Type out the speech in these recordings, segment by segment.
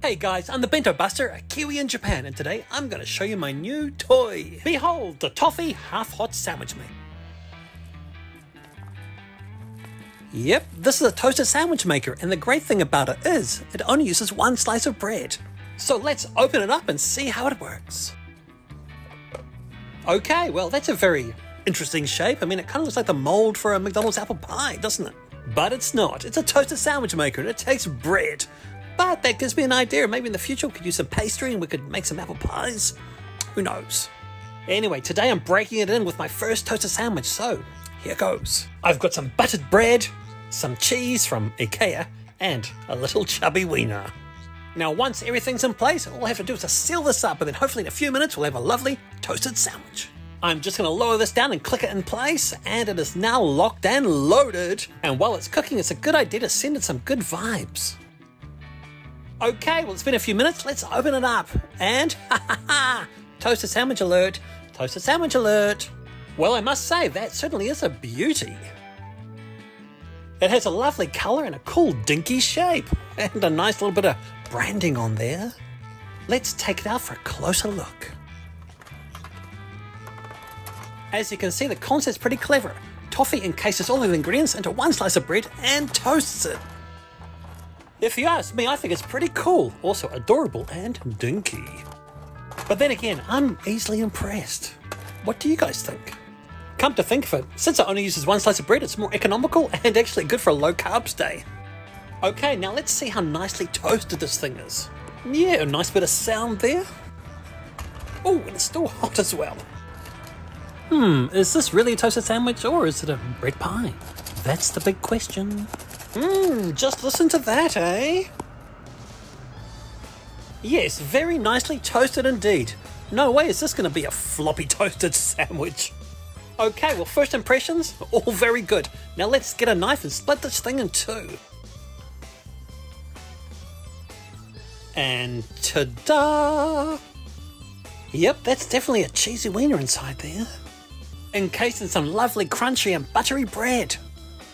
Hey guys, I'm the Bento Buster, a Kiwi in Japan, and today I'm going to show you my new toy. Behold, the Toffy half-hot sandwich maker. Yep, this is a toasted sandwich maker, and the great thing about it is, it only uses one slice of bread. So let's open it up and see how it works. Okay, well that's a very interesting shape. I mean, it kind of looks like the mold for a McDonald's apple pie, doesn't it? But it's not. It's a toasted sandwich maker, and it takes bread. But that gives me an idea. Maybe in the future we could use some pastry and we could make some apple pies. Who knows? Anyway, today I'm breaking it in with my first toasted sandwich, so here goes. I've got some buttered bread, some cheese from IKEA, and a little chubby wiener. Now once everything's in place, all I have to do is to seal this up, and then hopefully in a few minutes we'll have a lovely toasted sandwich. I'm just going to lower this down and click it in place, and it is now locked and loaded. And while it's cooking, it's a good idea to send it some good vibes. Okay, well it's been a few minutes, let's open it up. And ha ha ha! Toasted sandwich alert! Toasted sandwich alert! Well, I must say, that certainly is a beauty. It has a lovely colour and a cool dinky shape. And a nice little bit of branding on there. Let's take it out for a closer look. As you can see, the concept's pretty clever. Toffy encases all of the ingredients into one slice of bread and toasts it. If you ask me, I think it's pretty cool, also adorable and dinky. But then again, I'm easily impressed. What do you guys think? Come to think of it, since it only uses one slice of bread, it's more economical and actually good for a low carbs day. Okay, now let's see how nicely toasted this thing is. Yeah, a nice bit of sound there. Oh, and it's still hot as well. Is this really a toasted sandwich or is it a bread pie? That's the big question. Just listen to that, eh? Yes, very nicely toasted indeed. No way is this going to be a floppy toasted sandwich. Okay, well first impressions, all very good. Now let's get a knife and split this thing in two. And ta-da! Yep, that's definitely a cheesy wiener inside there. Encased in some lovely crunchy and buttery bread.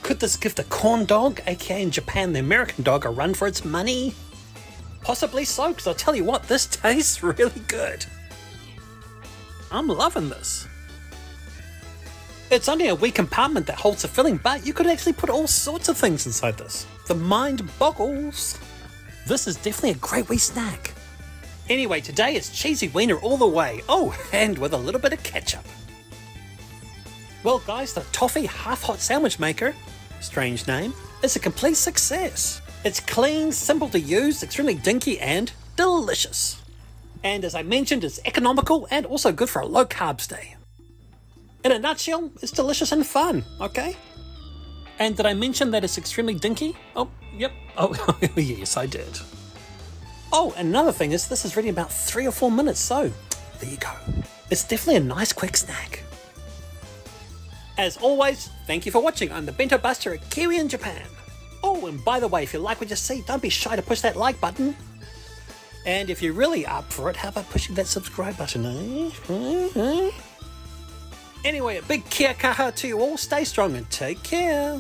Could this give the corn dog, aka in Japan the American dog, a run for its money? Possibly so, because I'll tell you what, this tastes really good. I'm loving this. It's only a wee compartment that holds the filling, but you could actually put all sorts of things inside this. The mind boggles. This is definitely a great wee snack. Anyway, today it's cheesy wiener all the way. Oh, and with a little bit of ketchup. Well guys, the Toffy half-hot sandwich maker, strange name, is a complete success. It's clean, simple to use, extremely dinky and delicious. And as I mentioned, it's economical and also good for a low carbs day. In a nutshell, it's delicious and fun, okay? And did I mention that it's extremely dinky? Oh, yep. Oh, yes, I did. Oh, and another thing is this is ready in about 3 or 4 minutes, so there you go. It's definitely a nice quick snack. As always, thank you for watching. I'm the Bento Buster, a Kiwi in Japan. Oh, and by the way, if you like what you see, don't be shy to push that like button. And if you're really up for it, how about pushing that subscribe button, eh? Anyway, a big kia kaha to you all. Stay strong and take care.